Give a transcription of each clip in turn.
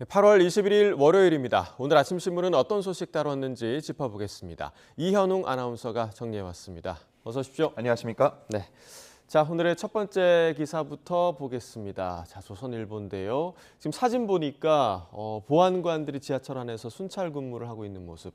8월 21일 월요일입니다. 오늘 아침 신문은 어떤 소식 다뤘는지 짚어보겠습니다. 이현웅 아나운서가 정리해왔습니다. 어서 오십시오. 안녕하십니까? 네. 자, 오늘의 첫 번째 기사부터 보겠습니다. 자, 조선일보인데요. 지금 사진 보니까 보안관들이 지하철 안에서 순찰 근무를 하고 있는 모습.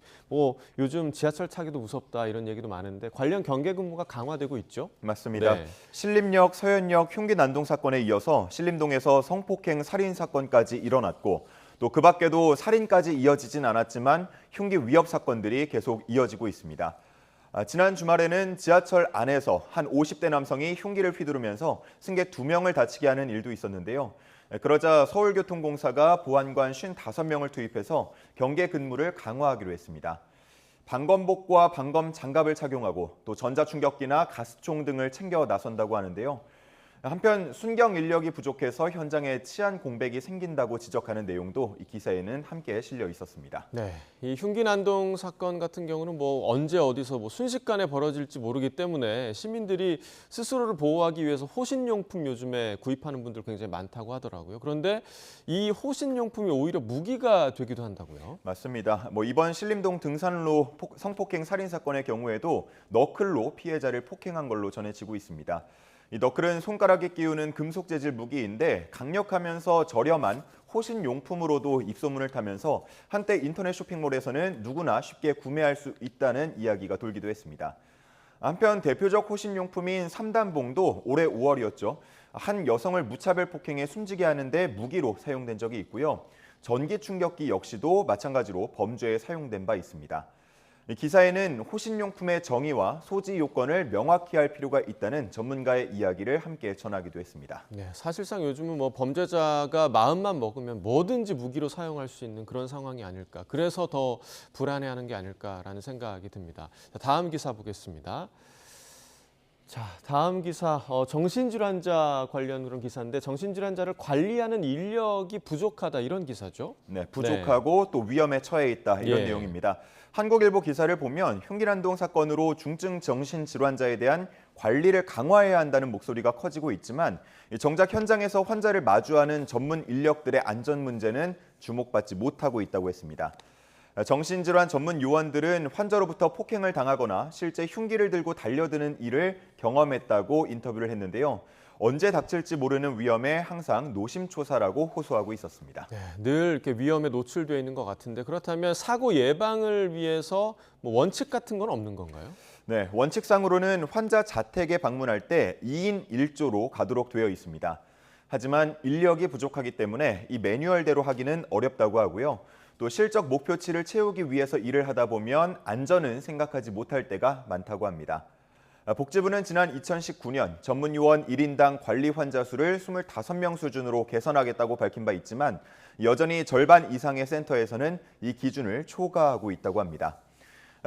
요즘 지하철 타기도 무섭다 이런 얘기도 많은데 관련 경계 근무가 강화되고 있죠? 맞습니다. 네. 신림역, 서현역 흉기 난동 사건에 이어서 신림동에서 성폭행 살인 사건까지 일어났고 또 그 밖에도 살인까지 이어지진 않았지만 흉기 위협 사건들이 계속 이어지고 있습니다. 지난 주말에는 지하철 안에서 한 50대 남성이 흉기를 휘두르면서 승객 2명을 다치게 하는 일도 있었는데요. 그러자 서울교통공사가 보안관 55명을 투입해서 경계 근무를 강화하기로 했습니다. 방검복과 방검 장갑을 착용하고 또 전자충격기나 가스총 등을 챙겨 나선다고 하는데요. 한편 순경 인력이 부족해서 현장에 치안 공백이 생긴다고 지적하는 내용도 이 기사에는 함께 실려 있었습니다. 네, 이 흉기 난동 사건 같은 경우는 언제 어디서 순식간에 벌어질지 모르기 때문에 시민들이 스스로를 보호하기 위해서 호신용품 요즘에 구입하는 분들 굉장히 많다고 하더라고요. 그런데 이 호신용품이 오히려 무기가 되기도 한다고요? 맞습니다. 이번 신림동 등산로 성폭행 살인 사건의 경우에도 너클로 피해자를 폭행한 걸로 전해지고 있습니다. 이 너클은 손가락에 끼우는 금속 재질 무기인데 강력하면서 저렴한 호신 용품으로도 입소문을 타면서 한때 인터넷 쇼핑몰에서는 누구나 쉽게 구매할 수 있다는 이야기가 돌기도 했습니다. 한편 대표적 호신 용품인 삼단봉도 올해 5월이었죠. 한 여성을 무차별 폭행해 숨지게 하는데 무기로 사용된 적이 있고요. 전기 충격기 역시도 마찬가지로 범죄에 사용된 바 있습니다. 기사에는 호신용품의 정의와 소지 요건을 명확히 할 필요가 있다는 전문가의 이야기를 함께 전하기도 했습니다. 네, 사실상 요즘은 범죄자가 마음만 먹으면 뭐든지 무기로 사용할 수 있는 그런 상황이 아닐까. 그래서 더 불안해하는 게 아닐까라는 생각이 듭니다. 자, 다음 기사 보겠습니다. 자, 다음 기사 정신질환자 관련 그런 기사인데 정신질환자를 관리하는 인력이 부족하다 이런 기사죠? 네, 부족하고 또 위험에 처해 있다 이런 예. 내용입니다. 한국일보 기사를 보면 흉기난동 사건으로 중증 정신질환자에 대한 관리를 강화해야 한다는 목소리가 커지고 있지만 정작 현장에서 환자를 마주하는 전문 인력들의 안전 문제는 주목받지 못하고 있다고 했습니다. 정신질환 전문 요원들은 환자로부터 폭행을 당하거나 실제 흉기를 들고 달려드는 일을 경험했다고 인터뷰를 했는데요. 언제 닥칠지 모르는 위험에 항상 노심초사라고 호소하고 있었습니다. 네, 늘 이렇게 위험에 노출되어 있는 것 같은데 그렇다면 사고 예방을 위해서 원칙 같은 건 없는 건가요? 네, 원칙상으로는 환자 자택에 방문할 때 2인 1조로 가도록 되어 있습니다. 하지만 인력이 부족하기 때문에 이 매뉴얼대로 하기는 어렵다고 하고요. 또 실적 목표치를 채우기 위해서 일을 하다 보면 안전은 생각하지 못할 때가 많다고 합니다. 복지부는 지난 2019년 전문 요원 1인당 관리 환자 수를 25명 수준으로 개선하겠다고 밝힌 바 있지만 여전히 절반 이상의 센터에서는 이 기준을 초과하고 있다고 합니다.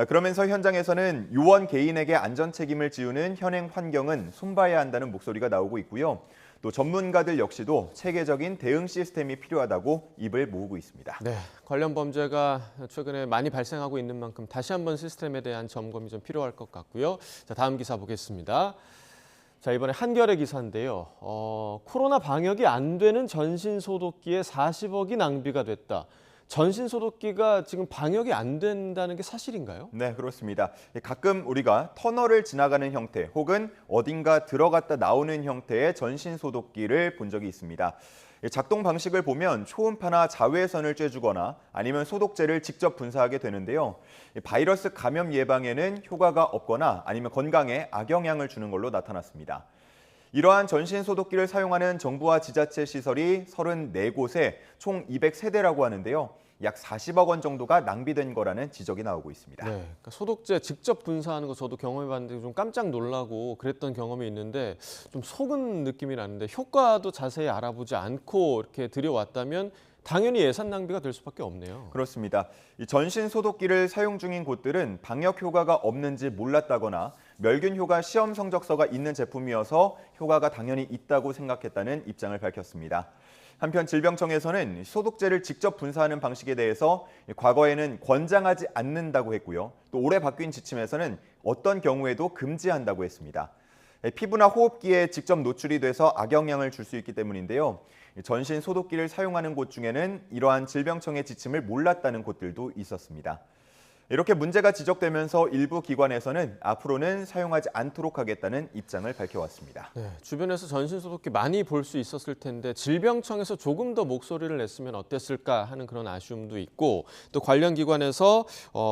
그러면서 현장에서는 요원 개인에게 안전 책임을 지우는 현행 환경은 손봐야 한다는 목소리가 나오고 있고요. 또 전문가들 역시도 체계적인 대응 시스템이 필요하다고 입을 모으고 있습니다. 네, 관련 범죄가 최근에 많이 발생하고 있는 만큼 다시 한번 시스템에 대한 점검이 좀 필요할 것 같고요. 자, 다음 기사 보겠습니다. 자, 이번에 한겨레 기사인데요. 코로나 방역이 안 되는 전신소독기에 40억이 낭비가 됐다. 전신소독기가 지금 방역이 안 된다는 게 사실인가요? 네, 그렇습니다. 가끔 우리가 터널을 지나가는 형태 혹은 어딘가 들어갔다 나오는 형태의 전신소독기를 본 적이 있습니다. 작동 방식을 보면 초음파나 자외선을 쬐주거나 아니면 소독제를 직접 분사하게 되는데요. 바이러스 감염 예방에는 효과가 없거나 아니면 건강에 악영향을 주는 걸로 나타났습니다. 이러한 전신소독기를 사용하는 정부와 지자체 시설이 34곳에 총 200세대라고 하는데요. 약 40억 원 정도가 낭비된 거라는 지적이 나오고 있습니다. 네, 그러니까 소독제 직접 분사하는 거 저도 경험해봤는데 좀 깜짝 놀라고 그랬던 경험이 있는데 좀 속은 느낌이 나는데 효과도 자세히 알아보지 않고 이렇게 들여왔다면 당연히 예산 낭비가 될 수밖에 없네요. 그렇습니다. 이 전신 소독기를 사용 중인 곳들은 방역 효과가 없는지 몰랐다거나 멸균 효과 시험 성적서가 있는 제품이어서 효과가 당연히 있다고 생각했다는 입장을 밝혔습니다. 한편 질병청에서는 소독제를 직접 분사하는 방식에 대해서 과거에는 권장하지 않는다고 했고요. 또 올해 바뀐 지침에서는 어떤 경우에도 금지한다고 했습니다. 피부나 호흡기에 직접 노출이 돼서 악영향을 줄 수 있기 때문인데요. 전신 소독기를 사용하는 곳 중에는 이러한 질병청의 지침을 몰랐다는 곳들도 있었습니다. 이렇게 문제가 지적되면서 일부 기관에서는 앞으로는 사용하지 않도록 하겠다는 입장을 밝혀왔습니다. 네, 주변에서 전신소독기 많이 볼 수 있었을 텐데 질병청에서 조금 더 목소리를 냈으면 어땠을까 하는 그런 아쉬움도 있고 또 관련 기관에서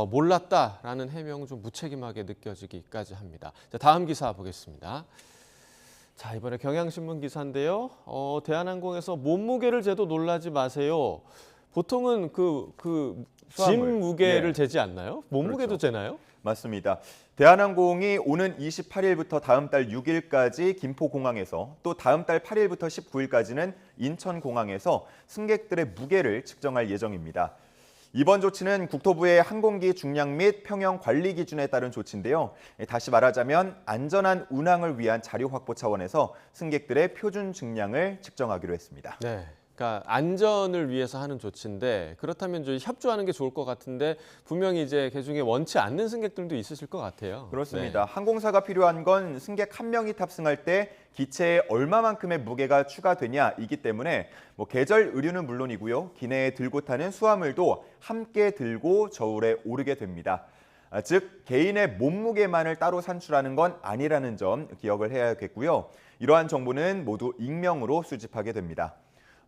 몰랐다라는 해명은 좀 무책임하게 느껴지기까지 합니다. 자, 다음 기사 보겠습니다. 자, 이번에 경향신문 기사인데요. 대한항공에서 몸무게를 재도 놀라지 마세요. 보통은 짐 무게를 예. 재지 않나요? 몸무게도 그렇죠. 재나요? 맞습니다. 대한항공이 오는 28일부터 다음 달 6일까지 김포공항에서 또 다음 달 8일부터 19일까지는 인천공항에서 승객들의 무게를 측정할 예정입니다. 이번 조치는 국토부의 항공기 중량 및 평형 관리 기준에 따른 조치인데요. 다시 말하자면 안전한 운항을 위한 자료 확보 차원에서 승객들의 표준 증량을 측정하기로 했습니다. 네. 그러니까 안전을 위해서 하는 조치인데 그렇다면 좀 협조하는 게 좋을 것 같은데 분명히 이제 그중에 원치 않는 승객들도 있으실 것 같아요. 그렇습니다. 항공사가 필요한 건 승객 한 명이 탑승할 때 기체에 얼마만큼의 무게가 추가되냐이기 때문에 계절 의류는 물론이고요. 기내에 들고 타는 수화물도 함께 들고 저울에 오르게 됩니다. 즉 개인의 몸무게만을 따로 산출하는 건 아니라는 점 기억을 해야겠고요. 이러한 정보는 모두 익명으로 수집하게 됩니다.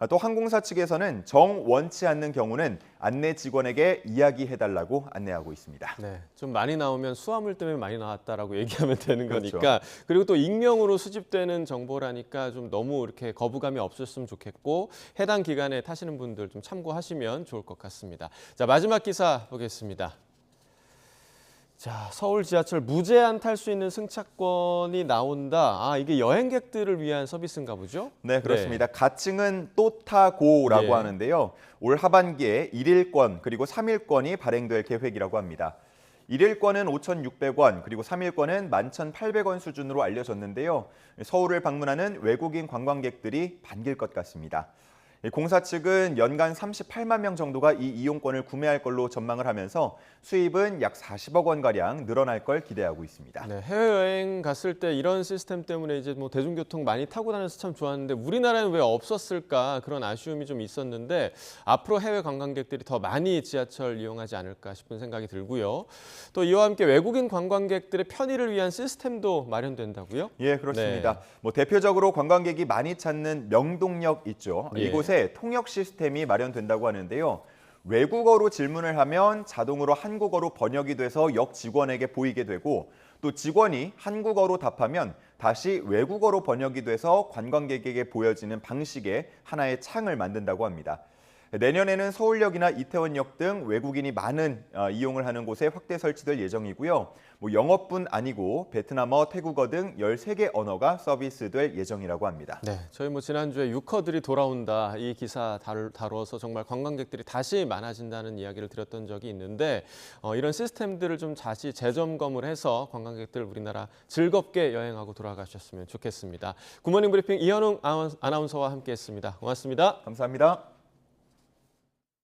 또 항공사 측에서는 정 원치 않는 경우는 안내 직원에게 이야기해달라고 안내하고 있습니다. 네, 좀 많이 나오면 수화물 때문에 많이 나왔다라고 얘기하면 되는 그렇죠. 거니까 그리고 또 익명으로 수집되는 정보라니까 좀 너무 이렇게 거부감이 없었으면 좋겠고 해당 기간에 타시는 분들 좀 참고하시면 좋을 것 같습니다. 자, 마지막 기사 보겠습니다. 자, 서울 지하철 무제한 탈 수 있는 승차권이 나온다. 이게 여행객들을 위한 서비스인가 보죠? 네, 그렇습니다. 가칭은 또타고라고 예. 하는데요. 올 하반기에 1일권 그리고 3일권이 발행될 계획이라고 합니다. 1일권은 5,600원 그리고 3일권은 11,800원 수준으로 알려졌는데요. 서울을 방문하는 외국인 관광객들이 반길 것 같습니다. 공사 측은 연간 38만 명 정도가 이 이용권을 구매할 걸로 전망을 하면서 수입은 약 40억 원가량 늘어날 걸 기대하고 있습니다. 네, 해외여행 갔을 때 이런 시스템 때문에 이제 대중교통 많이 타고 다녀서 참 좋았는데 우리나라는 왜 없었을까 그런 아쉬움이 좀 있었는데 앞으로 해외 관광객들이 더 많이 지하철 이용하지 않을까 싶은 생각이 들고요. 또 이와 함께 외국인 관광객들의 편의를 위한 시스템도 마련된다고요? 예, 그렇습니다. 대표적으로 관광객이 많이 찾는 명동역 있죠. 예. 이곳에 통역 시스템이 마련된다고 하는데요. 외국어로 질문을 하면 자동으로 한국어로 번역이 돼서 역 직원에게 보이게 되고 또 직원이 한국어로 답하면 다시 외국어로 번역이 돼서 관광객에게 보여지는 방식의 하나의 창을 만든다고 합니다. 내년에는 서울역이나 이태원역 등 외국인이 많은 이용을 하는 곳에 확대 설치될 예정이고요. 영어뿐 아니고 베트남어, 태국어 등 13개 언어가 서비스될 예정이라고 합니다. 네, 저희 지난주에 유커들이 돌아온다 이 기사 다뤄서 정말 관광객들이 다시 많아진다는 이야기를 드렸던 적이 있는데 이런 시스템들을 좀 다시 재점검을 해서 관광객들 우리나라 즐겁게 여행하고 돌아가셨으면 좋겠습니다. 굿모닝 브리핑 이현웅 아나운서와 함께했습니다. 고맙습니다. 감사합니다.